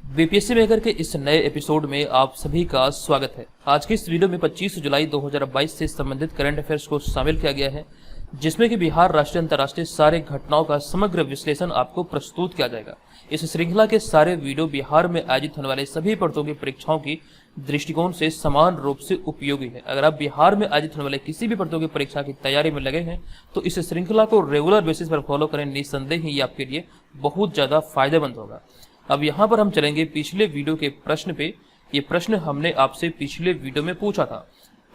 BPSC maker के इस नए एपिसोड में आप सभी का स्वागत है। आज की इस वीडियो में 25 जुलाई 2022 से संबंधित करंट अफेयर्स को शामिल किया गया है, जिसमें कि बिहार राष्ट्रीय अंतर्राष्ट्रीय सारे घटनाओं का समग्र विश्लेषण आपको प्रस्तुत किया जाएगा। इस श्रृंखला के सारे वीडियो बिहार में आयोजित होने वाले सभी प्रतियोगी परीक्षाओं की दृष्टिकोण से समान रूप से उपयोगी है। अगर आप बिहार में आयोजित होने वाले किसी भी प्रतियोगी परीक्षा की तैयारी में लगे हैं तो इस श्रृंखला को रेगुलर बेसिस पर फॉलो करें, निस्संदेह ही ये आपके लिए बहुत ज्यादा फायदेमंद होगा। अब यहाँ पर हम चलेंगे पिछले वीडियो के प्रश्न पे। ये प्रश्न हमने आपसे पिछले वीडियो में पूछा था।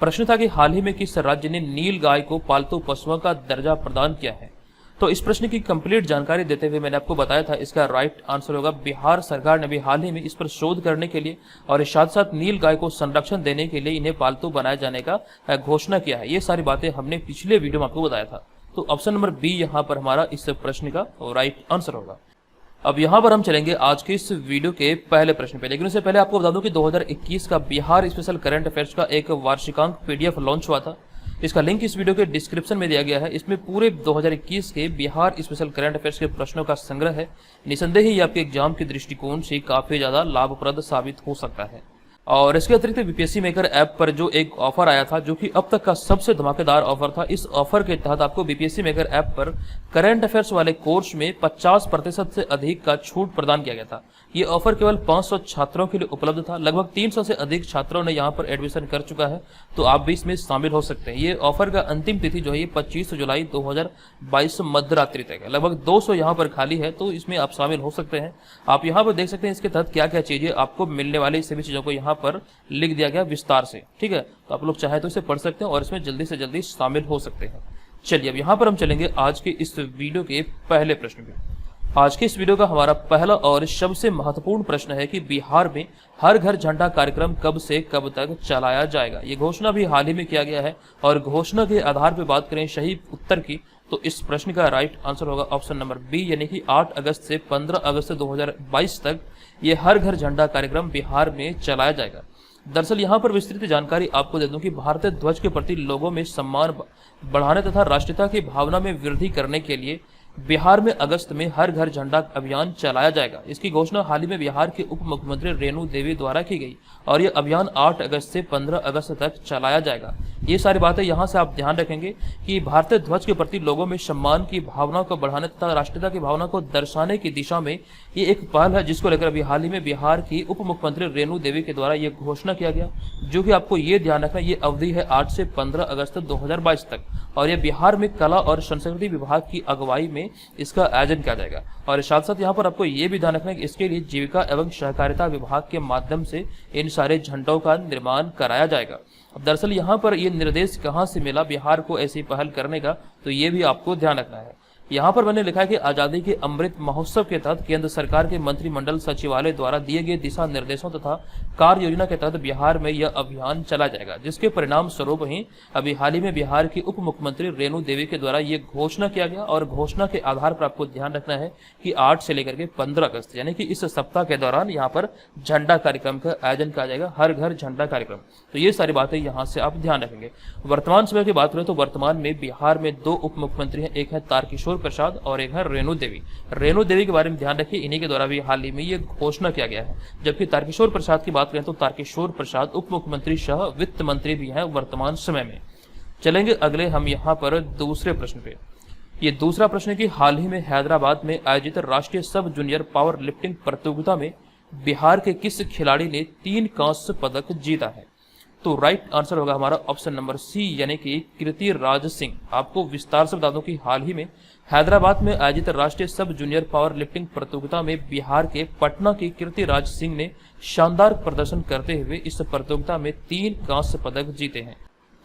प्रश्न था कि हाल ही में किस राज्य ने नील गाय को पालतू पशुओं का दर्जा प्रदान किया है। तो इस प्रश्न की कंप्लीट जानकारी देते हुए मैंने आपको बताया था इसका राइट आंसर होगा बिहार सरकार ने भी हाल ही में इस पर शोध करने के लिए और साथ साथ नील गाय को संरक्षण देने के लिए इन्हें पालतू बनाए जाने का घोषणा किया है। ये सारी बातें हमने पिछले वीडियो में आपको बताया था। तो ऑप्शन नंबर बी यहाँ पर हमारा इस प्रश्न का राइट आंसर होगा। अब यहाँ पर हम चलेंगे आज के इस वीडियो के पहले प्रश्न पे, लेकिन उससे पहले आपको बता दूं कि 2021 का बिहार स्पेशल करंट अफेयर्स का एक वार्षिकांक पीडीएफ लॉन्च हुआ था। इसका लिंक इस वीडियो के डिस्क्रिप्शन में दिया गया है। इसमें पूरे 2021 के बिहार स्पेशल करंट अफेयर्स के प्रश्नों का संग्रह है। निसंदेह ही आपके एग्जाम के दृष्टिकोण से काफी ज्यादा लाभप्रद साबित हो सकता है। और इसके अतिरिक्त बीपीएससी मेकर ऐप पर जो एक ऑफर आया था, जो कि अब तक का सबसे धमाकेदार ऑफर था, इस ऑफर के तहत आपको बीपीएससी मेकर ऐप पर करंट अफेयर्स वाले कोर्स में 50% से अधिक का छूट प्रदान किया गया था। ये ऑफर केवल 500 छात्रों के लिए उपलब्ध था। लगभग 300 से अधिक छात्रों ने यहाँ पर एडमिशन कर चुका है, तो आप भी इसमें शामिल हो सकते हैं। ये ऑफर का अंतिम तिथि जो है ये 25 जुलाई 2022 मध्य रात्रि तक है। लगभग 200 यहाँ पर खाली है, तो इसमें आप शामिल हो सकते हैं। आप यहाँ पर देख सकते हैं इसके तहत क्या क्या चीजें आपको मिलने वाली सभी चीजों को यहाँ पर लिख दिया गया विस्तार से। ठीक है, तो आप लोग चाहे तो इसे पढ़ सकते हैं और इसमें जल्दी से जल्दी शामिल हो सकते हैं। चलिए अब यहाँ पर हम चलेंगे आज के इस वीडियो के पहले प्रश्न पे। आज के इस वीडियो का हमारा पहला और सबसे महत्वपूर्ण प्रश्न है कि बिहार में हर घर झंडा कार्यक्रम कब से कब तक चलाया जाएगा। ये घोषणा भी हाल ही में किया गया है और घोषणा के आधार पर बात करें सही उत्तर की तो इस प्रश्न का राइट आंसर होगा ऑप्शन नंबर बी, यानी कि 8 अगस्त से 15 अगस्त 2022 तक ये हर घर झंडा कार्यक्रम बिहार में चलाया जाएगा। दरअसल यहाँ पर विस्तृत जानकारी आपको दे दूं कि भारतीय ध्वज के प्रति लोगों में सम्मान बढ़ाने तथा राष्ट्रीयता की भावना में वृद्धि करने के लिए बिहार में अगस्त में हर घर झंडा अभियान चलाया जाएगा। इसकी घोषणा हाल ही में बिहार के उप मुख्यमंत्री रेणु देवी द्वारा की गई और ये अभियान 8 अगस्त से 15 अगस्त तक चलाया जाएगा। ये सारी बातें यहाँ से आप ध्यान रखेंगे कि भारतीय ध्वज के प्रति लोगों में सम्मान की भावना को बढ़ाने तथा राष्ट्रीयता की भावना को दर्शाने की दिशा में ये एक पहल है, जिसको लेकर अभी हाल ही में बिहार की उप मुख्यमंत्री रेणु देवी के द्वारा ये घोषणा किया गया। जो कि आपको ये ध्यान रखना, ये अवधि है 8 से 15 अगस्त 2022 तक और ये बिहार में कला और संस्कृति विभाग की अगुवाई में इसका आयोजन किया जाएगा। और साथ साथ यहाँ पर आपको ये भी ध्यान रखना है कि इसके लिए जीविका एवं सहकारिता विभाग के माध्यम से इन सारे झंडों का निर्माण कराया जाएगा। अब दरअसल यहाँ पर ये निर्देश कहाँ से मिला बिहार को ऐसी पहल करने का, तो ये भी आपको ध्यान रखना है। यहाँ पर मैंने लिखा है कि आजादी के अमृत महोत्सव के तहत केंद्र सरकार के मंत्रिमंडल सचिवालय द्वारा दिए गए दिशा निर्देशों तथा कार्य योजना के तहत बिहार में यह अभियान चला जाएगा, जिसके परिणाम स्वरूप ही अभी हाल ही में बिहार की उप मुख्यमंत्री रेणु देवी के द्वारा ये घोषणा किया गया। और घोषणा के आधार पर आपको ध्यान रखना है कि 8 से लेकर के 15 अगस्त यानी कि इस सप्ताह के दौरान यहाँ पर झंडा कार्यक्रम का आयोजन किया जाएगा, हर घर झंडा कार्यक्रम। तो ये सारी बातें यहाँ से आप ध्यान रखेंगे। वर्तमान समय की बात करें तो वर्तमान में बिहार में 2 उप मुख्यमंत्री हैं, एक है तारकिशोर प्रसाद और एक है रेणु देवी। रेणु देवी के बारे में ध्यान रखिए, इन्हीं के द्वारा भी हाल ही में ये घोषणा किया गया है। जबकि तारकिशोर प्रसाद की बात करें तो तारकिशोर प्रसाद उप मुख्यमंत्री सह वित्त मंत्री भी हैं वर्तमान समय में। चलेंगे अगले हम यहाँ पर दूसरे प्रश्न पे। ये दूसरा प्रश्न है कि हाल ही में हैदराबाद में आयोजित राष्ट्रीय सब जूनियर पावर लिफ्टिंग प्रतियोगिता में बिहार के किस खिलाड़ी ने 3 कांस्य पदक जीता है। तो राइट आंसर होगा हमारा ऑप्शन नंबर सी, यानी कि कीर्ति राज सिंह। आपको विस्तार से बता दूं कि हाल ही में हैदराबाद में आयोजित राष्ट्रीय सब जूनियर पावर लिफ्टिंग प्रतियोगिता में बिहार के पटना की कीर्ति राज सिंह ने शानदार प्रदर्शन करते हुए इस प्रतियोगिता में 3 कांस्य पदक जीते हैं।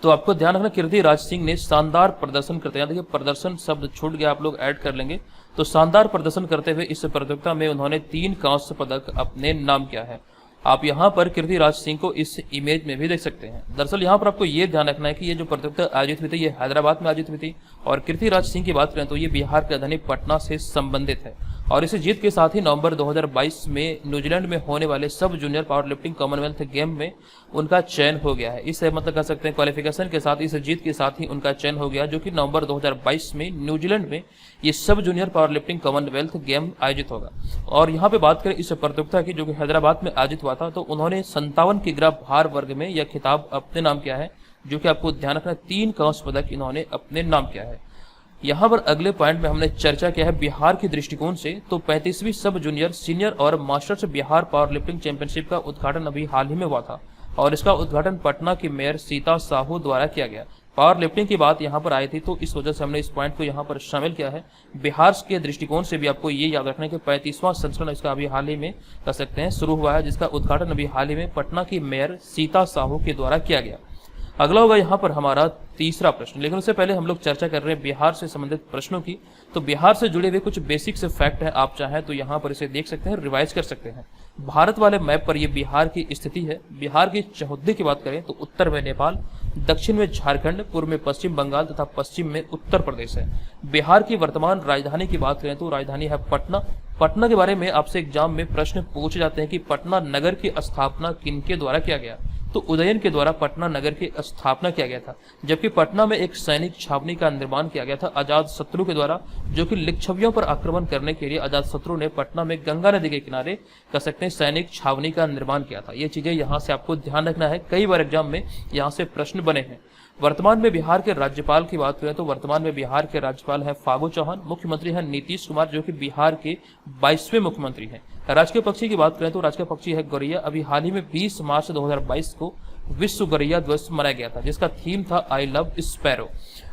तो आपको ध्यान रखना, कीर्ति राज सिंह ने शानदार प्रदर्शन करते हैं, देखिए प्रदर्शन शब्द छूट गया, आप लोग ऐड कर लेंगे। तो शानदार प्रदर्शन करते हुए इस प्रतियोगिता में उन्होंने 3 कांस्य पदक अपने नाम किया है। आप यहाँ पर कीर्तिराज सिंह को इस इमेज में भी देख सकते हैं। दरअसल यहाँ पर आपको ये ध्यान रखना है कि ये जो प्रतियोगिता आयोजित हुई थी ये हैदराबाद में आयोजित हुई थी, और कीर्तिराज सिंह की बात करें तो ये बिहार की राजधानी पटना से संबंधित है। और इस जीत के साथ ही नवंबर 2022 में न्यूजीलैंड में होने वाले सब junior power lifting Commonwealth game में उनका चयन हो गया है। इससे मतलब कह सकते हैं क्वालिफिकेशन के साथ इस जीत के साथ ही उनका चयन हो गया, जो कि नवंबर 2022 में न्यूजीलैंड में ये सब junior power lifting Commonwealth game आयोजित होगा। और यहाँ पे बात करें इस प्रतियोगिता की जो कि हैदराबाद में आयोजित हुआ था, तो उन्होंने 57 किग्रा भार वर्ग में यह खिताब अपने नाम किया है, जो कि आपको ध्यान रखना 3 कांस्य पदक इन्होंने अपने नाम किया है। यहाँ पर अगले पॉइंट में हमने चर्चा किया है बिहार के दृष्टिकोण से, तो 35वीं सब जूनियर, सीनियर और masters Bihar power lifting championship का उद्घाटन अभी हाल ही में हुआ था, और इसका उद्घाटन पटना की मेयर सीता साहू द्वारा किया गया। पावर लिफ्टिंग की बात यहाँ पर आई थी, तो इस वजह से हमने इस पॉइंट को यहाँ पर शामिल किया है। बिहार के दृष्टिकोण से भी आपको ये याद रखना है कि 35वां संस्करण इसका अभी हाल ही में कह सकते हैं शुरू हुआ है, जिसका उद्घाटन अभी हाल ही में पटना की मेयर सीता साहू के द्वारा किया गया। अगला होगा यहाँ पर हमारा तीसरा प्रश्न, लेकिन उससे पहले हम लोग चर्चा कर रहे हैं बिहार से संबंधित प्रश्नों की। तो बिहार से जुड़े हुए कुछ बेसिक से फैक्ट है, आप चाहें तो यहाँ पर इसे देख सकते हैं, रिवाइज कर सकते हैं। भारत वाले मैप पर ये बिहार की स्थिति है। बिहार की चौहद्दी की बात करें तो उत्तर में नेपाल, दक्षिण में झारखंड, पूर्व में पश्चिम बंगाल तथा पश्चिम में उत्तर प्रदेश है। बिहार की वर्तमान राजधानी की बात करें तो राजधानी है पटना। पटना के बारे में आपसे एग्जाम में प्रश्न पूछे जाते हैं कि पटना नगर की स्थापना किनके द्वारा किया गया, तो उदयन के द्वारा पटना नगर की स्थापना किया गया था। जबकि पटना में एक सैनिक छावनी का निर्माण किया गया था अजात शत्रु के द्वारा, जो कि लिच्छवियों पर आक्रमण करने के लिए अजात शत्रु ने पटना में गंगा नदी के किनारे कह सकते हैं सैनिक छावनी का निर्माण किया था। ये चीजें यहाँ से आपको ध्यान रखना है, कई बार एग्जाम में यहाँ से प्रश्न बने हैं। वर्तमान में बिहार के राज्यपाल की बात करें तो वर्तमान में बिहार के राज्यपाल है फागू चौहान, मुख्यमंत्री है नीतीश कुमार, जो कि बिहार के 22वें मुख्यमंत्री हैं। राजकीय पक्षी की बात करें तो राजकीय पक्षी है गौरैया। अभी हाल ही में 20 मार्च 2022 को विश्व गौरैया दिवस मनाया गया था, जिसका थीम था आई लव स्पैरो।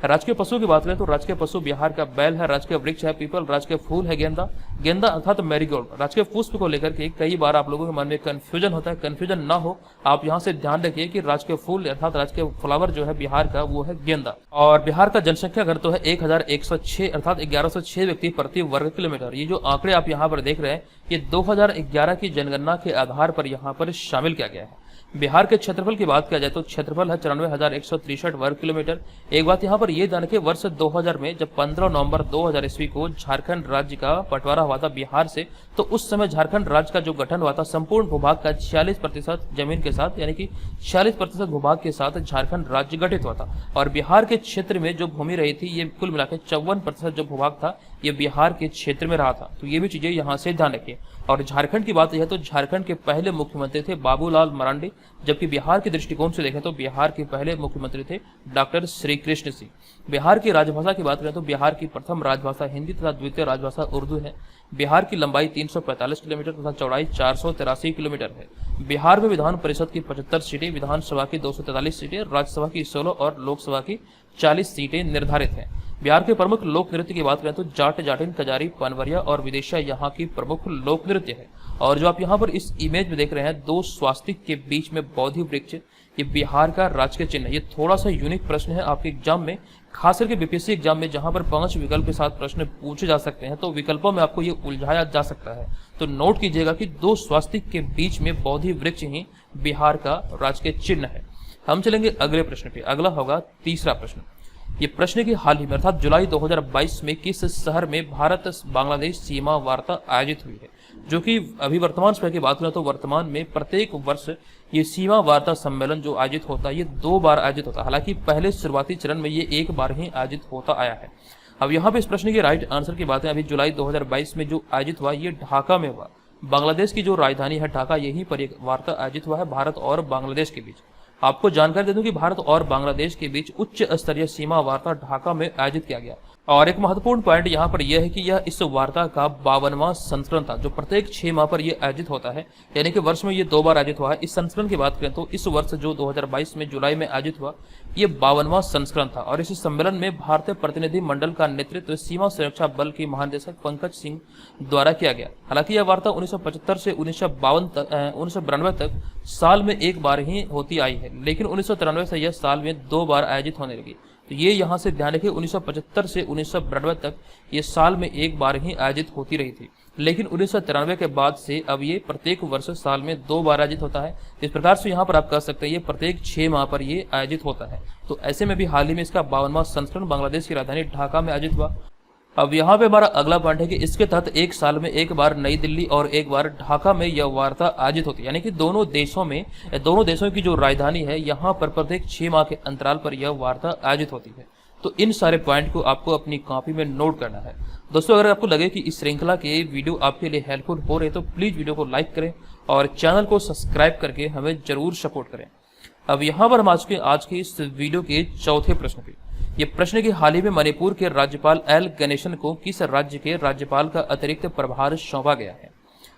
राजकीय पशु की बात करें तो राजकीय पशु बिहार का बैल है। राजकीय वृक्ष है पीपल। राजकीय फूल है गेंदा, गेंदा अर्थात मैरीगोल्ड। राजकीय पुष्प को लेकर के कई बार आप लोगों के मन में कंफ्यूजन होता है, कंफ्यूजन ना हो आप यहाँ से ध्यान रखिए कि राजकीय फूल अर्थात राजकीय फ्लावर जो है बिहार का वो है गेंदा। और बिहार का जनसंख्या घनत्व है 1106 अर्थात 1106 व्यक्ति प्रति वर्ग किलोमीटर। ये जो आंकड़े आप यहाँ पर देख रहे हैं ये 2011 की जनगणना के आधार पर यहाँ पर शामिल किया गया है। बिहार के क्षेत्रफल की बात किया जाए तो क्षेत्रफल है 94,163 वर्ग किलोमीटर। एक बात यहाँ पर यह जान के वर्ष 2000 में जब 15 नवंबर 2000 ईस्वी को झारखंड राज्य का बंटवारा हुआ था बिहार से, तो उस समय झारखंड राज्य का जो गठन हुआ था संपूर्ण भूभाग का 46% जमीन के साथ, यानी कि 46% भूभाग के साथ झारखंड राज्य गठित हुआ था। और बिहार के क्षेत्र में जो भूमि रही थी ये कुल मिलाकर 54% जो भूभाग था ये बिहार के क्षेत्र में रहा था। तो ये भी चीजें यहाँ से ध्यान रखिए। और झारखंड की बात यह तो झारखंड के पहले मुख्यमंत्री थे बाबूलाल मरांडी, जबकि बिहार के दृष्टिकोण से देखें तो बिहार के पहले मुख्यमंत्री थे डॉक्टर श्री कृष्ण सिंह। बिहार की राजभाषा की बात करें तो बिहार की प्रथम राजभाषा हिंदी तथा द्वितीय राजभाषा उर्दू है। बिहार की लंबाई 345 किलोमीटर तथा चौड़ाई 483 किलोमीटर है। बिहार में विधान परिषद की 75 सीटें, विधानसभा की 243 सीटें, राज्यसभा की 16 और लोकसभा की 40 सीटें निर्धारित हैं। बिहार के प्रमुख लोक नृत्य की बात करें तो जाट, जाटिन, कजारी, पनवरिया और विदेशिया यहाँ की प्रमुख लोक नृत्य है। और जो आप यहाँ पर इस इमेज में देख रहे हैं दो स्वास्तिक के बीच में बोधि वृक्ष, ये बिहार का राजकीय चिन्ह है। ये थोड़ा सा यूनिक प्रश्न है आपके एग्जाम में, खास करके बीपीएससी एग्जाम में जहां पर 5 विकल्प के साथ प्रश्न पूछे जा सकते हैं, तो विकल्पों में आपको ये उलझाया जा सकता है। तो नोट कीजिएगा कि दो स्वास्तिक के बीच में बोधि वृक्ष ही बिहार का राजकीय चिन्ह है। हम चलेंगे अगले प्रश्न पे। अगला होगा तीसरा प्रश्न। ये प्रश्न की हाल ही में अर्थात जुलाई 2022 में किस शहर में भारत बांग्लादेश सीमा वार्ता आयोजित हुई है, जो कि अभी वर्तमान समय की बात करें तो वर्तमान में प्रत्येक वर्ष ये सीमा वार्ता सम्मेलन जो आयोजित होता है ये 2 बार आयोजित होता है। हालांकि पहले शुरुआती चरण में ये 1 बार ही आयोजित होता आया है। अब यहाँ पे इस प्रश्न के राइट आंसर की बात है, अभी जुलाई 2022 में जो आयोजित हुआ ये ढाका में हुआ। बांग्लादेश की जो राजधानी है ढाका, यहीं पर एक वार्ता आयोजित हुआ है भारत और बांग्लादेश के बीच। आपको जानकारी दे दूं कि भारत और बांग्लादेश के बीच उच्च स्तरीय सीमा वार्ता ढाका में आयोजित किया गया। और एक महत्वपूर्ण पॉइंट यहाँ पर यह है कि यह इस वार्ता का 52वां संस्करण था, जो प्रत्येक 6 माह पर यह आयोजित होता है, यानी कि वर्ष में ये 2 बार आयोजित हुआ है। इस संस्करण की बात करें तो इस वर्ष जो 2022 में जुलाई में आयोजित हुआ ये 52वां संस्करण था। और इस सम्मेलन में भारतीय प्रतिनिधि मंडल का नेतृत्व सीमा सुरक्षा बल के महानिदेशक पंकज सिंह द्वारा किया गया। हालांकि यह वार्ता 1975 से 1992 तक साल में 1 बार ही होती आई है, लेकिन 1993 से यह साल में 2 बार आयोजित होने लगी। तो ये यहाँ से ध्यान रखिए 1975 से 1992 तक ये साल में एक बार ही आयोजित होती रही थी, लेकिन 1993 के बाद से अब ये प्रत्येक वर्ष साल में 2 बार आयोजित होता है। इस प्रकार से यहाँ पर आप कह सकते हैं ये प्रत्येक 6 माह पर ये आयोजित होता है। तो ऐसे में भी हाल ही में इसका 52वां संस्करण बांग्लादेश की राजधानी ढाका में आयोजित हुआ। अब यहाँ पे हमारा अगला पॉइंट है कि इसके तहत एक साल में एक बार नई दिल्ली और एक बार ढाका में यह वार्ता आयोजित होती है, यानी कि दोनों देशों की जो राजधानी है यहाँ पर प्रत्येक 6 माह के अंतराल पर यह वार्ता आयोजित होती है। तो इन सारे पॉइंट को आपको अपनी कॉपी में नोट करना है। दोस्तों, अगर आपको लगे कि इस श्रृंखला के वीडियो आपके लिए हेल्पफुल हो रहे तो प्लीज वीडियो को लाइक करें और चैनल को सब्सक्राइब करके हमें जरूर सपोर्ट करें। अब यहाँ पर हम आज के इस वीडियो के चौथे प्रश्न पे, ये प्रश्न की हाल ही में मणिपुर के राज्यपाल एल गणेशन को किस राज्य के राज्यपाल का अतिरिक्त प्रभार सौंपा गया है?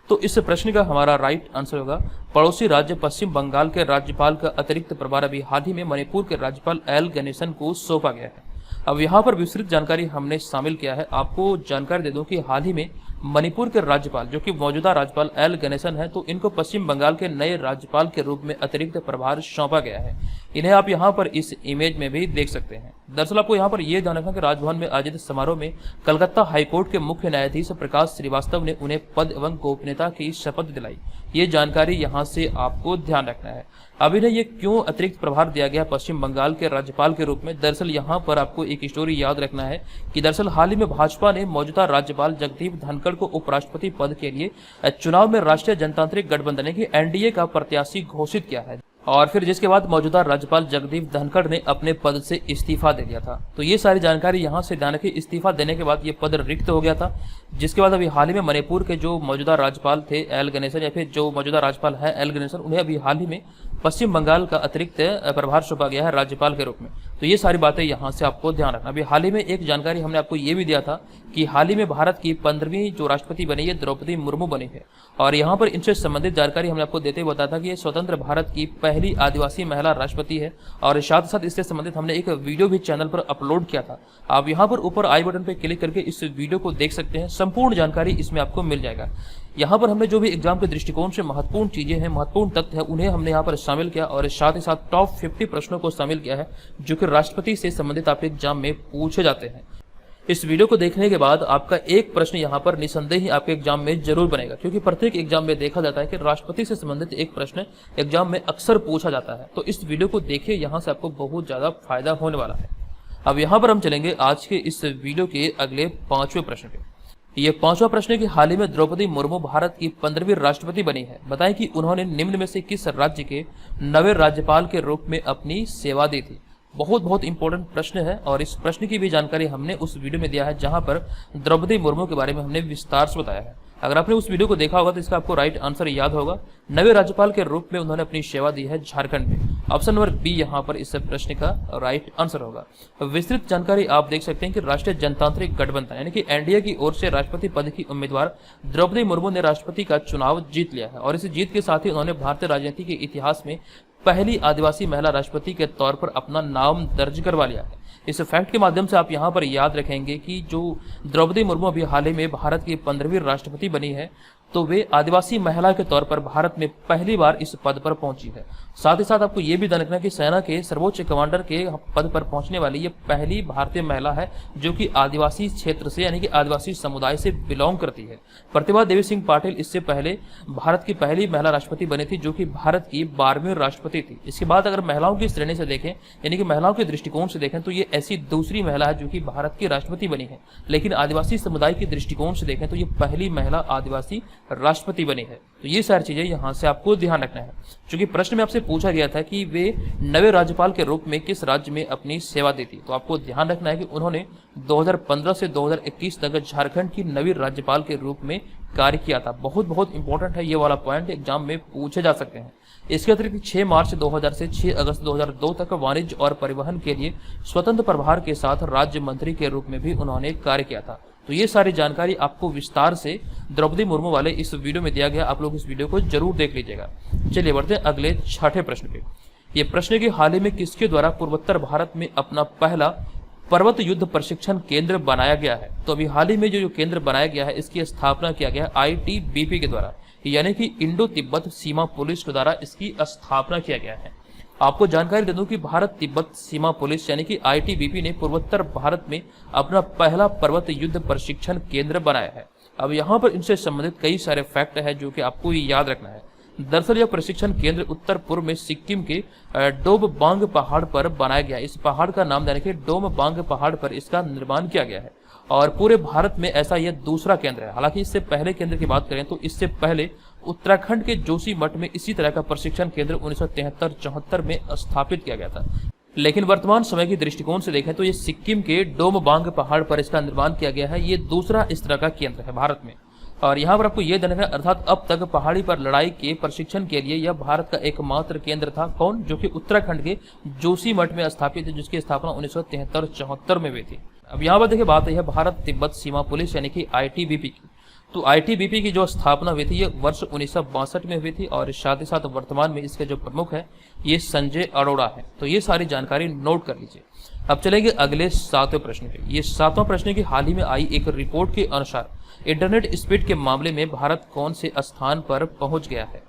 तो इस प्रश्न का हमारा राइट आंसर होगा पड़ोसी राज्य पश्चिम बंगाल के राज्यपाल का अतिरिक्त प्रभार अभी हाल ही में मणिपुर के राज्यपाल एल गणेशन को सौंपा गया है। अब यहाँ पर विस्तृत जानकारी हमने शामिल किया है। आपको जानकारी दे दूं कि हाल ही में मणिपुर के राज्यपाल जो कि मौजूदा राज्यपाल एल गणेशन है, तो इनको पश्चिम बंगाल के नए राज्यपाल के रूप में अतिरिक्त प्रभार सौंपा गया है। इन्हें आप यहाँ पर इस इमेज में भी देख सकते हैं। दरअसल आपको यहाँ पर यह ध्यान रखना कि राजभवन में आयोजित समारोह में कलकत्ता हाईकोर्ट के मुख्य न्यायाधीश प्रकाश श्रीवास्तव ने उन्हें पद एवं गोपनीयता की शपथ दिलाई। ये जानकारी यहाँ से आपको ध्यान रखना है। अब इन्हें ये क्यों अतिरिक्त प्रभार दिया गया पश्चिम बंगाल के राज्यपाल के रूप में? दरअसल यहाँ पर आपको एक स्टोरी याद रखना है कि दरअसल हाल ही में भाजपा ने मौजूदा राज्यपाल जगदीप धनखड़ को उपराष्ट्रपति पद के लिए चुनाव में राष्ट्रीय जनतांत्रिक गठबंधन की एनडीए का प्रत्याशी घोषित किया है, और फिर जिसके बाद मौजूदा राज्यपाल जगदीप धनखड़ ने अपने पद से इस्तीफा दे दिया था। तो ये सारी जानकारी यहाँ से ध्यान रखिए। इस्तीफा देने के बाद ये पद रिक्त हो गया था, जिसके बाद अभी हाल ही में मणिपुर के जो मौजूदा राज्यपाल थे एल गणेशन, या फिर जो मौजूदा राज्यपाल है एल गणेशन, उन्हें अभी हाल ही में पश्चिम बंगाल का अतिरिक्त प्रभार सौंपा गया है राज्यपाल के रूप में। तो ये सारी बातें यहाँ से आपको ध्यान रखना। अभी हाल ही में एक जानकारी हमने आपको ये भी दिया था कि हाल ही में भारत की 15वीं जो राष्ट्रपति बनी है द्रौपदी मुर्मू बनी है, और यहाँ पर इनसे संबंधित जानकारी हमने आपको देते हुए बताया था कि ये स्वतंत्र भारत की पहली आदिवासी महिला राष्ट्रपति है, और साथ ही साथ इससे संबंधित हमने एक वीडियो भी चैनल पर अपलोड किया था। आप यहाँ पर ऊपर आई बटन पर क्लिक करके इस वीडियो को देख सकते हैं, संपूर्ण जानकारी इसमें आपको मिल जाएगा। यहाँ पर हमने जो भी एग्जाम के दृष्टिकोण से महत्वपूर्ण चीजें हैं, महत्वपूर्ण तथ्य हैं, उन्हें हमने यहाँ पर शामिल किया, और साथ ही साथ टॉप 50 प्रश्नों को शामिल किया है जो कि राष्ट्रपति से संबंधित आपके एग्जाम में पूछे जाते हैं। इस वीडियो को देखने के बाद आपका एक प्रश्न यहाँ पर निसंदेह ही आपके एग्जाम में जरूर बनेगा, क्योंकि प्रत्येक एग्जाम में देखा जाता है कि राष्ट्रपति से संबंधित एक प्रश्न एग्जाम में अक्सर पूछा जाता है। तो इस वीडियो को देखिए, यहाँ से आपको बहुत ज्यादा फायदा होने वाला है। अब यहाँ पर हम चलेंगे आज के इस वीडियो के अगले 5वें प्रश्न पे। ये 5वां प्रश्न है कि हाल ही में द्रौपदी मुर्मू भारत की 15वीं राष्ट्रपति बनी है। बताएं कि उन्होंने निम्न में से किस राज्य के नवे राज्यपाल के रूप में अपनी सेवा दी थी? बहुत इंपॉर्टेंट प्रश्न है, और इस प्रश्न की भी जानकारी हमने उस वीडियो में दिया है जहां पर द्रौपदी मुर्मू के बारे में हमने विस्तार से बताया है। अगर आपने उस वीडियो को देखा होगा तो इसका आपको राइट आंसर याद होगा। नवे राज्यपाल के रूप में उन्होंने अपनी सेवा दी है झारखंड में। ऑप्शन नंबर बी यहाँ पर इस प्रश्न का राइट आंसर होगा। विस्तृत जानकारी आप देख सकते हैं कि राष्ट्रीय जनतांत्रिक गठबंधन यानी कि एनडीए की ओर से राष्ट्रपति पद की उम्मीदवार द्रौपदी मुर्मू ने राष्ट्रपति का चुनाव जीत लिया है, और इस जीत के साथ ही उन्होंने भारतीय राजनीति के इतिहास में पहली आदिवासी महिला राष्ट्रपति के तौर पर अपना नाम दर्ज करवा लिया है। इस फैक्ट के माध्यम से आप यहाँ पर याद रखेंगे कि जो द्रौपदी मुर्मू अभी हाल ही में भारत की 15वीं राष्ट्रपति बनी है, तो वे आदिवासी महिला के तौर पर भारत में पहली बार इस पद पर पहुंची है। साथ ही साथ आपको ये भी ध्यान रखना कि सेना के सर्वोच्च कमांडर के पद पर पहुंचने वाली ये पहली भारतीय महिला है जो कि आदिवासी क्षेत्र से यानी कि आदिवासी समुदाय से बिलोंग करती है। प्रतिभा देवी सिंह पाटिल इससे पहले भारत की पहली महिला राष्ट्रपति बनी थी, जो कि भारत की 12वीं राष्ट्रपति थी। इसके बाद अगर महिलाओं की श्रेणी से देखें यानी कि महिलाओं के दृष्टिकोण से देखें तो ये ऐसी दूसरी महिला है जो कि भारत की राष्ट्रपति बनी है, लेकिन आदिवासी समुदाय के दृष्टिकोण से देखें तो ये पहली महिला आदिवासी राष्ट्रपति बनी है। तो ये सारी चीजें यहाँ से आपको ध्यान रखना है, क्योंकि प्रश्न में आपसे पूछा गया था कि वे नवे राज्यपाल के रूप में किस राज्य में अपनी सेवा दी थी। तो आपको ध्यान रखना है कि उन्होंने 2015 से 2021 तक झारखंड की नवी राज्यपाल के रूप में कार्य किया था। बहुत इंपॉर्टेंट है ये वाला पॉइंट, एग्जाम में पूछे जा सकते हैं। इसके अतिरिक्त 6 मार्च 2000 से 6 अगस्त 2002 तक वाणिज्य और परिवहन के लिए स्वतंत्र प्रभार के साथ राज्य मंत्री के रूप में भी उन्होंने कार्य किया था। तो ये सारी जानकारी आपको विस्तार से द्रौपदी मुर्मू वाले इस वीडियो में दिया गया, आप लोग इस वीडियो को जरूर देख लीजिएगा। चलिए बढ़ते हैं अगले 6ठे प्रश्न पे। ये प्रश्न की हाल ही में किसके द्वारा पूर्वोत्तर भारत में अपना पहला पर्वत युद्ध प्रशिक्षण केंद्र बनाया गया है? तो अभी हाल ही में जो केंद्र बनाया गया है इसकी स्थापना किया गया ITBP के द्वारा, यानी कि इंडो तिब्बत सीमा पुलिस के द्वारा इसकी स्थापना किया गया है। आपको जानकारी दे दूं कि भारत तिब्बत सीमा पुलिस यानी कि ITBP ने पूर्वोत्तर भारत में अपना पहला पर्वत युद्ध प्रशिक्षण केंद्र बनाया है। अब यहाँ पर इनसे संबंधित कई सारे फैक्ट है जो कि आपको याद रखना है। दरअसल यह प्रशिक्षण केंद्र उत्तर पूर्व में सिक्किम के डोमबांग पहाड़ पर बनाया गया। इस पहाड़ का नाम देने के डोमबांग पहाड़ पर इसका निर्माण किया गया है और पूरे भारत में ऐसा यह दूसरा केंद्र है। हालांकि इससे पहले केंद्र की बात करें तो इससे पहले उत्तराखंड के जोशीमठ में इसी तरह का प्रशिक्षण केंद्र 1973-74 में स्थापित किया गया था। लेकिन वर्तमान समय के दृष्टिकोण से देखें तो ये सिक्किम के डोमबांग पहाड़ पर इसका निर्माण किया गया है। ये दूसरा इस तरह का केंद्र है भारत में। और यहाँ पर आपको ये ध्यान रखना, अर्थात अब तक पहाड़ी पर लड़ाई के प्रशिक्षण के लिए यह भारत का एकमात्र केंद्र था। कौन? जो कि उत्तराखंड के जोशीमठ में स्थापित है, जिसकी स्थापना 1973-74 में हुई थी। अब यहाँ पर देखिए बात है भारत तिब्बत सीमा पुलिस यानी कि ITBP की। तो ITBP की जो स्थापना हुई थी ये वर्ष 1962 में हुई थी और साथ ही साथ वर्तमान में इसके जो प्रमुख है ये संजय अरोड़ा है। तो ये सारी जानकारी नोट कर लीजिए। अब चलेंगे अगले 7वें प्रश्न पे। ये 7वां प्रश्न की हाल ही में आई एक रिपोर्ट के अनुसार इंटरनेट स्पीड के मामले में भारत कौन से स्थान पर पहुंच गया है?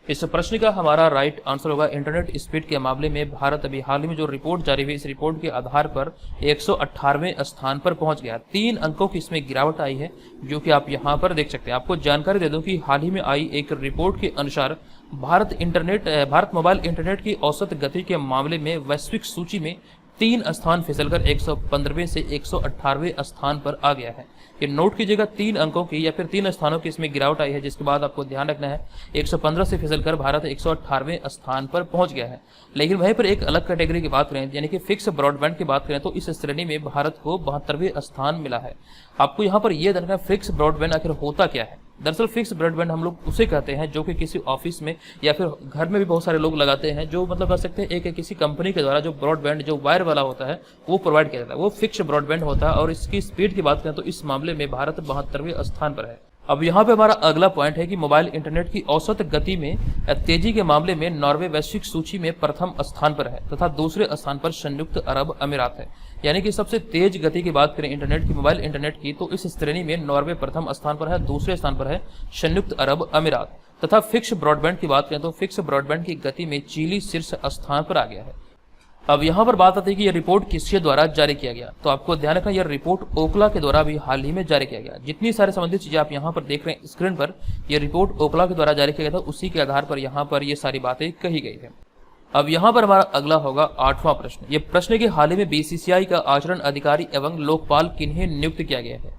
इस प्रश्न का हमारा राइट आंसर होगा इंटरनेट स्पीड के मामले में भारत अभी हाल ही में जो रिपोर्ट जारी हुई, इस रिपोर्ट के आधार पर 118वें स्थान पर पहुंच गया। 3 अंकों की इसमें गिरावट आई है जो कि आप यहां पर देख सकते हैं। आपको जानकारी दे दूं कि हाल ही में आई एक रिपोर्ट के अनुसार भारत मोबाइल इंटरनेट की औसत गति के मामले में वैश्विक सूची में 3 स्थान फिसलकर 115वें से 118वें स्थान पर आ गया है। ये नोट कीजिएगा, 3 अंकों की या फिर 3 स्थानों की इसमें गिरावट आई है, जिसके बाद आपको ध्यान रखना है 115 से फिसलकर भारत 118वें स्थान पर पहुंच गया है। लेकिन वहीं पर एक अलग कैटेगरी की बात करें यानी कि फिक्स ब्रॉडबैंड की बात करें तो इस श्रेणी में भारत को 72वें स्थान मिला है। आपको यहाँ पर यह जानना है फिक्स ब्रॉडबैंड आखिर होता क्या है। दरअसल फिक्स ब्रॉडबैंड हम लोग उसे कहते हैं जो कि किसी ऑफिस में या फिर घर में भी बहुत सारे लोग लगाते हैं, जो मतलब कर सकते हैं एक किसी कंपनी के द्वारा जो ब्रॉडबैंड जो वायर वाला होता है वो प्रोवाइड किया जाता है, वो फिक्स ब्रॉडबैंड होता है। और इसकी स्पीड की बात करें तो इस मामले में भारत 72वें स्थान पर है। अब यहाँ पे हमारा अगला पॉइंट है कि मोबाइल इंटरनेट की औसत गति में तेजी के मामले में नॉर्वे वैश्विक सूची में प्रथम स्थान पर है तथा दूसरे स्थान पर संयुक्त अरब अमीरात है। यानी कि सबसे तेज गति की बात करें इंटरनेट की, मोबाइल इंटरनेट की, तो इस श्रेणी में नॉर्वे प्रथम स्थान पर है, दूसरे स्थान पर है संयुक्त अरब अमीरात। तथा फिक्स ब्रॉडबैंड की बात करें तो फिक्स ब्रॉडबैंड की गति में चिली शीर्ष स्थान पर आ गया है। अब यहाँ पर बात आती है कि यह रिपोर्ट किसके द्वारा जारी किया गया, तो आपको ध्यान रखना यह रिपोर्ट ओकला के द्वारा भी हाल ही में जारी किया गया। जितनी सारे संबंधित चीजें आप यहाँ पर देख रहे हैं स्क्रीन पर, यह रिपोर्ट ओकला के द्वारा जारी किया गया था, उसी के आधार पर यहाँ पर ये सारी बातें कही गई है। अब यहाँ पर हमारा अगला होगा 8वां प्रश्न। ये प्रश्न के हाल ही में BCCI का आचरण अधिकारी एवं लोकपाल किन्हें नियुक्त किया गया है?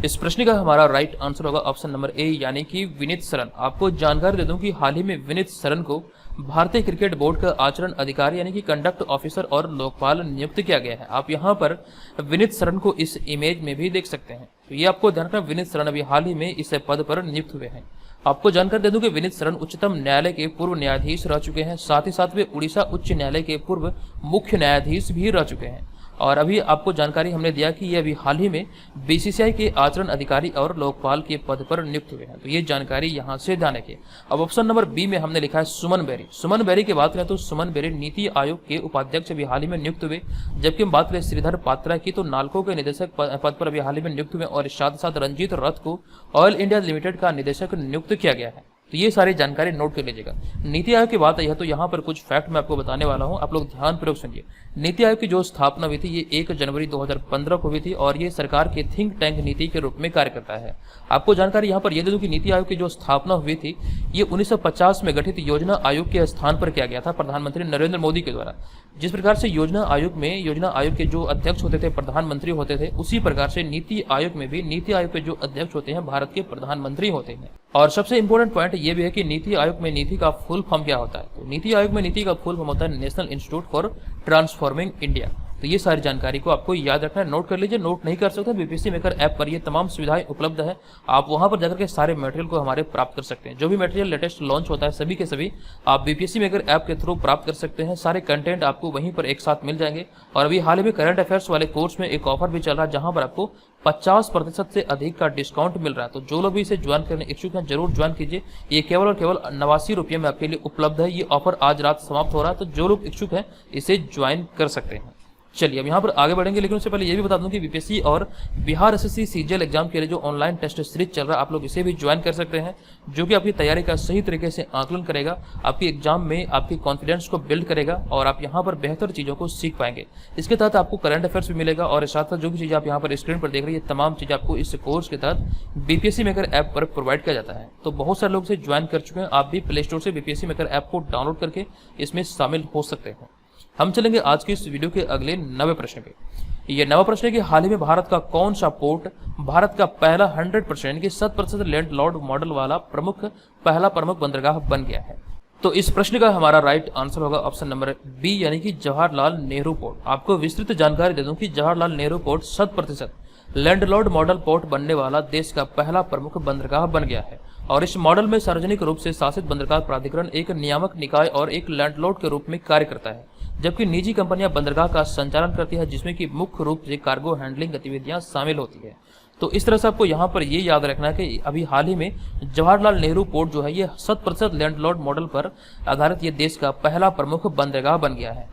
इस प्रश्न का हमारा राइट आंसर होगा ऑप्शन नंबर ए यानी कि विनीत सरन। आपको जानकारी दे दूं कि हाल ही में विनीत सरन को भारतीय क्रिकेट बोर्ड का आचरण अधिकारी यानी कि कंडक्ट ऑफिसर और लोकपाल नियुक्त किया गया है। आप यहां पर विनीत सरन को इस इमेज में भी देख सकते हैं। तो ये आपको ध्यान रखना, विनीत सरन अभी हाल ही में इस पद पर नियुक्त हुए हैं। आपको जानकारी दे दूं कि विनीत सरन उच्चतम न्यायालय के पूर्व न्यायाधीश रह चुके हैं, साथ ही साथ वे उड़ीसा उच्च न्यायालय के पूर्व मुख्य न्यायाधीश भी रह चुके हैं। और अभी आपको जानकारी हमने दिया कि ये अभी हाल ही में BCCI के आचरण अधिकारी और लोकपाल के पद पर नियुक्त हुए हैं। तो ये जानकारी यहाँ से ध्यान रखिए। अब ऑप्शन नंबर बी में हमने लिखा है सुमन बेरी। सुमन बेरी की बात करें तो सुमन बेरी नीति आयोग के उपाध्यक्ष अभी हाल ही में नियुक्त हुए। जबकि हम बात करें श्रीधर पात्रा की तो नाल्को के निदेशक पद पर अभी हाल ही में नियुक्त हुए और साथ साथ रंजीत रथ को ऑयल इंडिया लिमिटेड का निदेशक नियुक्त किया गया है। तो ये सारी जानकारी नोट कर लीजिएगा। नीति आयोग की बात है तो यहाँ पर कुछ फैक्ट मैं आपको बताने वाला हूँ, आप लोग ध्यानपूर्वक सुनिए। नीति आयोग की जो स्थापना हुई थी ये 1 जनवरी 2015 को हुई थी और ये सरकार के थिंक टैंक नीति के रूप में कार्य करता है। आपको जानकारी यहाँ पर यह दे दूं कि नीति आयोग की जो स्थापना हुई थी ये 1950 में गठित योजना आयोग के स्थान पर किया गया था प्रधानमंत्री नरेंद्र मोदी के द्वारा। जिस प्रकार से योजना आयोग के जो अध्यक्ष होते थे प्रधानमंत्री होते थे, उसी प्रकार से नीति आयोग में भी नीति आयोग के जो अध्यक्ष होते हैं भारत के प्रधानमंत्री होते हैं। और सबसे इंपॉर्टेंट पॉइंट ये भी है कि नीति आयोग में नीति का फुल फॉर्म क्या होता है। तो नीति आयोग में नीति का फुल फॉर्म होता है national institute for transforming India. तो ये सारी जानकारी को आपको याद रखना है, नोट कर लीजिए। नोट नहीं कर सकते बीपीएससी मेकर ऐप पर ये तमाम सुविधाएं उपलब्ध है। आप वहां पर जाकर के सारे मटेरियल को हमारे प्राप्त कर सकते हैं। जो भी मटेरियल लेटेस्ट लॉन्च होता है सभी के सभी आप बीपीएससी मेकर ऐप के थ्रू प्राप्त कर सकते हैं। सारे कंटेंट आपको वहीं पर एक साथ मिल जाएंगे। और अभी हाल ही में करंट अफेयर्स वाले कोर्स में एक ऑफर भी चल रहा है जहां पर आपको 50% से अधिक का डिस्काउंट मिल रहा है। तो जो लोग भी इसे ज्वाइन करने इच्छुक हैं जरूर ज्वाइन कीजिए। ये केवल और केवल 89 रुपये में आपके लिए उपलब्ध है। ये ऑफर आज रात समाप्त हो रहा है, तो जो लोग इच्छुक हैं इसे ज्वाइन कर सकते हैं। चलिए अब यहाँ पर आगे बढ़ेंगे, लेकिन उससे पहले ये भी बता दूं कि बीपीएससी और बिहार एसएससी सीजीएल एग्जाम के लिए जो ऑनलाइन टेस्ट सीरीज चल रहा है, आप लोग इसे भी ज्वाइन कर सकते हैं, जो कि आपकी तैयारी का सही तरीके से आकलन करेगा, आपकी एग्जाम में आपकी कॉन्फिडेंस को बिल्ड करेगा और आप यहाँ पर बेहतर चीज़ों को सीख पाएंगे। इसके तहत आपको करंट अफेयर्स भी मिलेगा और साथ साथ जो भी चीज़ आप यहाँ पर स्क्रीन पर देख रही है, तमाम चीज़ आपको इस कोर्स के तहत बीपीएससी मेकर ऐप पर प्रोवाइड किया जाता है। तो बहुत सारे लोग इसे ज्वाइन कर चुके हैं, आप भी प्ले स्टोर से बीपीएससी मेकर ऐप को डाउनलोड करके इसमें शामिल हो सकते हैं। हम चलेंगे आज के इस वीडियो के अगले 9वें प्रश्न पे। ये 9वां प्रश्न है कि हाल ही में भारत का कौन सा पोर्ट भारत का पहला 100% यानी कि 100% लैंडलॉर्ड मॉडल वाला पहला प्रमुख बंदरगाह बन गया है? तो इस प्रश्न का हमारा राइट आंसर होगा ऑप्शन नंबर बी, यानी कि जवाहरलाल नेहरू पोर्ट। आपको विस्तृत जानकारी दे दूं कि Jawaharlal Nehru port 100% landlord model port बनने वाला देश का पहला प्रमुख बंदरगाह बन गया है और इस मॉडल में सार्वजनिक रूप से शासित बंदरगाह प्राधिकरण एक नियामक निकाय और एक लैंडलॉर्ड के रूप में कार्य करता है, जबकि निजी कंपनियां बंदरगाह का संचालन करती है, जिसमें कि मुख्य रूप से कार्गो हैंडलिंग गतिविधियां शामिल होती है। तो इस तरह से आपको यहाँ पर ये याद रखना है कि अभी हाल ही में जवाहरलाल नेहरू पोर्ट जो है ये 100% लैंडलॉर्ड मॉडल पर आधारित ये देश का पहला प्रमुख बंदरगाह बन गया है।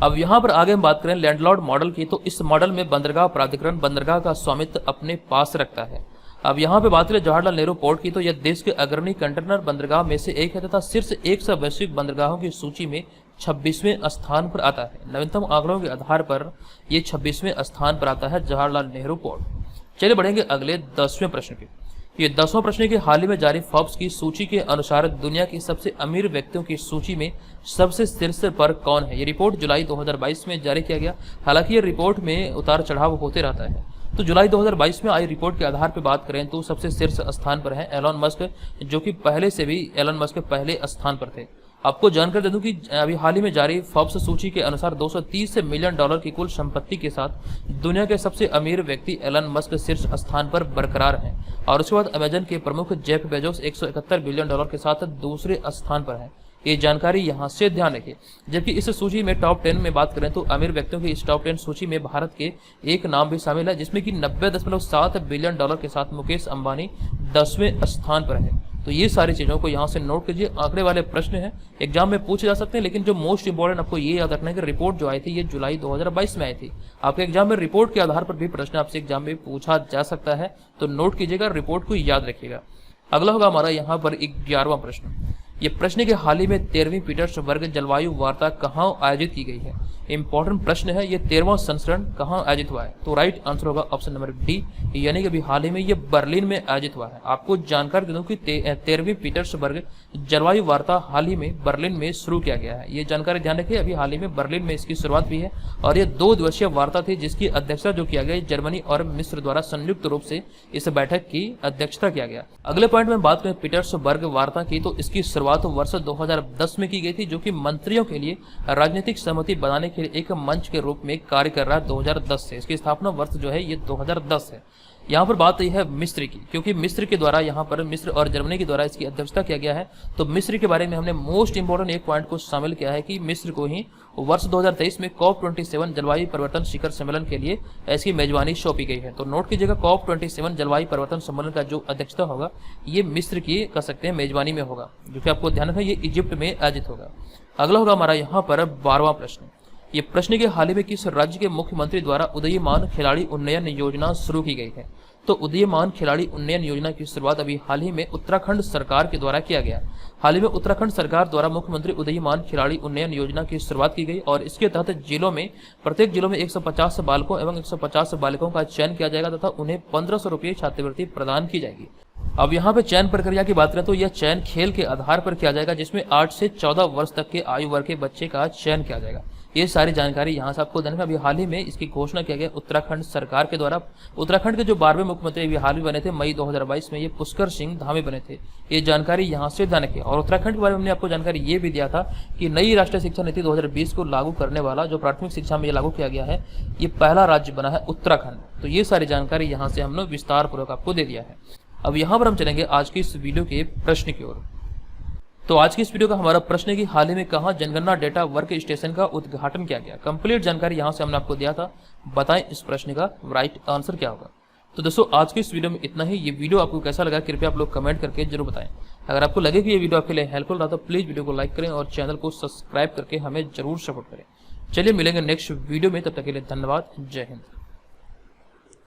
अब यहाँ पर आगे हम बात करें लैंडलॉर्ड मॉडल की, तो इस मॉडल में बंदरगाह प्राधिकरण बंदरगाह का स्वामित्व अपने पास रखता है। अब यहाँ पे बात करें जवाहरलाल नेहरू पोर्ट की, तो यह देश के अग्रणी कंटेनर बंदरगाह में से एक है तथा शीर्ष 100 वैश्विक बंदरगाहों की सूची में 26वें स्थान पर आता है। नवीनतम आंकड़ों के आधार पर यह 26वें स्थान पर आता है जवाहरलाल नेहरू पोर्ट। चलिए बढ़ेंगे अगले 10वें प्रश्न पे। ये 10वां प्रश्न है कि हाल ही में जारी फोर्ब्स की सूची के अनुसार दुनिया की सबसे अमीर व्यक्तियों की सूची में सबसे शीर्ष पर कौन है? ये रिपोर्ट जुलाई 2022 में जारी किया गया। हालांकि ये रिपोर्ट में उतार चढ़ाव होते रहता है। तो जुलाई 2022 में आई रिपोर्ट के आधार पर बात करें तो सबसे शीर्ष स्थान पर है एलन मस्क, जो कि पहले से भी एलन मस्क पहले स्थान पर थे। आपको जानकर दे दूं कि अभी हाल ही में जारी फोर्ब्स सूची के अनुसार 230 मिलियन डॉलर की कुल संपत्ति के साथ दुनिया के सबसे अमीर व्यक्ति एलन मस्क शीर्ष स्थान पर बरकरार हैं और उसके बाद अमेजन के प्रमुख जेफ बेजोस 171 बिलियन डॉलर के साथ दूसरे स्थान पर हैं। ये जानकारी यहाँ से ध्यान रखिए। जबकि इस सूची में टॉप 10 में बात करें तो अमीर व्यक्तियों की इस टॉप 10 सूची में भारत के एक नाम भी शामिल है, जिसमें कि 90.7 बिलियन डॉलर के साथ मुकेश अंबानी 10वें स्थान पर है। तो ये सारी चीज़ों को यहाँ से नोट कीजिए। आंकड़े वाले प्रश्न हैं, एग्जाम में पूछे जा सकते हैं, लेकिन जो मोस्ट इंपॉर्टेंट आपको ये याद रखना है कि रिपोर्ट जो आई थी ये जुलाई 2022 में आई थी। आपके एग्जाम में रिपोर्ट के आधार पर भी प्रश्न आपसे एग्जाम में पूछा जा सकता है, तो नोट कीजिएगा, रिपोर्ट को याद रखिएगा। अगला होगा हमारा यहाँ पर 11वां प्रश्न। ये प्रश्न के हाल ही में 13वीं पीटर्सबर्ग जलवायु वार्ता कहाँ आयोजित की गई है? इंपॉर्टेंट प्रश्न है, ये 13वां संस्करण कहाँ आयोजित हुआ है? तो राइट आंसर होगा ऑप्शन नंबर डी, यानी कि अभी हाल ही में ये बर्लिन में आयोजित हुआ है। आपको जानकारी दे दूं कि 13वीं पीटर्सबर्ग जलवायु वार्ता हाल ही में बर्लिन में शुरू किया गया है। ये जानकारी ध्यान रखिए, अभी हाल ही में बर्लिन में इसकी शुरुआत हुई है और ये 2 दिवसीय वार्ता थी, जिसकी अध्यक्षता जो किया गया जर्मनी और मिस्र द्वारा संयुक्त रूप से इस बैठक की अध्यक्षता किया गया। अगले पॉइंट में बात करें पीटर्सबर्ग वार्ता की, तो इसकी शुरुआत वर्ष 2010 में की गई थी, जो कि मंत्रियों के लिए राजनीतिक सहमति बनाने के लिए एक मंच के रूप में कार्य कर रहा है 2010 से। इसकी स्थापना वर्ष जो है ये 2010 है। यहाँ पर बात यह है मिस्र की, क्योंकि मिस्र के द्वारा यहाँ पर मिस्र और जर्मनी के द्वारा इसकी अध्यक्षता किया गया है। तो मिस्र के बारे में हमने मोस्ट इंपोर्टेंट एक पॉइंट को शामिल किया है कि मिस्र को ही वर्ष 2023 में COP27 जलवायु परिवर्तन शिखर सम्मेलन के लिए इसकी मेजबानी सौंपी गई है। तो नोट कीजिएगा, COP27 जलवायु परिवर्तन सम्मेलन का जो अध्यक्षता होगा ये मिस्र की कह सकते हैं मेजबानी में होगा, जो कि आपको ध्यान रखना ये इजिप्ट में आयोजित होगा। अगला होगा हमारा यहाँ पर 12वां प्रश्न। ये प्रश्न के हाल ही में किस राज्य के मुख्यमंत्री द्वारा उदीयमान खिलाड़ी उन्नयन योजना शुरू की गई है? तो उदीयमान खिलाड़ी उन्नयन योजना की शुरुआत अभी हाल ही में उत्तराखंड सरकार के द्वारा किया गया। हाल ही में उत्तराखंड सरकार द्वारा मुख्यमंत्री उदीयमान खिलाड़ी उन्नयन योजना की शुरुआत की गई और इसके तहत जिलों में प्रत्येक जिलों में 150 बालकों एवं 150 बालिकाओं का चयन किया जाएगा तथा उन्हें 1500 रुपये छात्रवृत्ति प्रदान की जाएगी। अब यहाँ पे चयन प्रक्रिया की बात करें तो यह चयन खेल के आधार पर किया जाएगा, जिसमें 8 से 14 वर्ष तक के आयु वर्ग के बच्चे का चयन किया जाएगा। ये सारी जानकारी यहाँ से आपको देने का। अभी हाल ही में इसकी घोषणा किया गया उत्तराखंड सरकार के द्वारा। उत्तराखंड के जो 12वें मुख्यमंत्री अभी हाल में बने थे मई 2022 में, ये पुष्कर सिंह धामी बने थे। ये जानकारी यहाँ से ध्यान रखिए। और उत्तराखंड के बारे में हमने आपको जानकारी ये भी दिया था कि नई राष्ट्रीय शिक्षा नीति 2020 को लागू करने वाला जो प्राथमिक शिक्षा में ये लागू किया गया है, ये पहला राज्य बना है उत्तराखंड। तो ये सारी जानकारी यहाँ से हमने विस्तार पूर्वक आपको दे दिया है। अब यहाँ पर हम चलेंगे आज की इस वीडियो के प्रश्न की ओर। तो आज की इस वीडियो का हमारा प्रश्न है कि हाल ही में कहाँ जनगणना डेटा वर्क स्टेशन का उद्घाटन किया गया? कंप्लीट जानकारी यहाँ से हमने आपको दिया था। बताएं इस प्रश्न का राइट आंसर क्या होगा। तो दोस्तों आज की इस वीडियो में इतना ही। ये वीडियो आपको कैसा लगा कृपया आप लोग कमेंट करके जरूर बताएं। अगर आपको लगे कि ये वीडियो आपके लिए हेल्पफुल रहा तो प्लीज वीडियो को लाइक करें और चैनल को सब्सक्राइब करके हमें जरूर सपोर्ट करें। चलिए मिलेंगे नेक्स्ट वीडियो में, तब तक के लिए धन्यवाद। जय हिंद।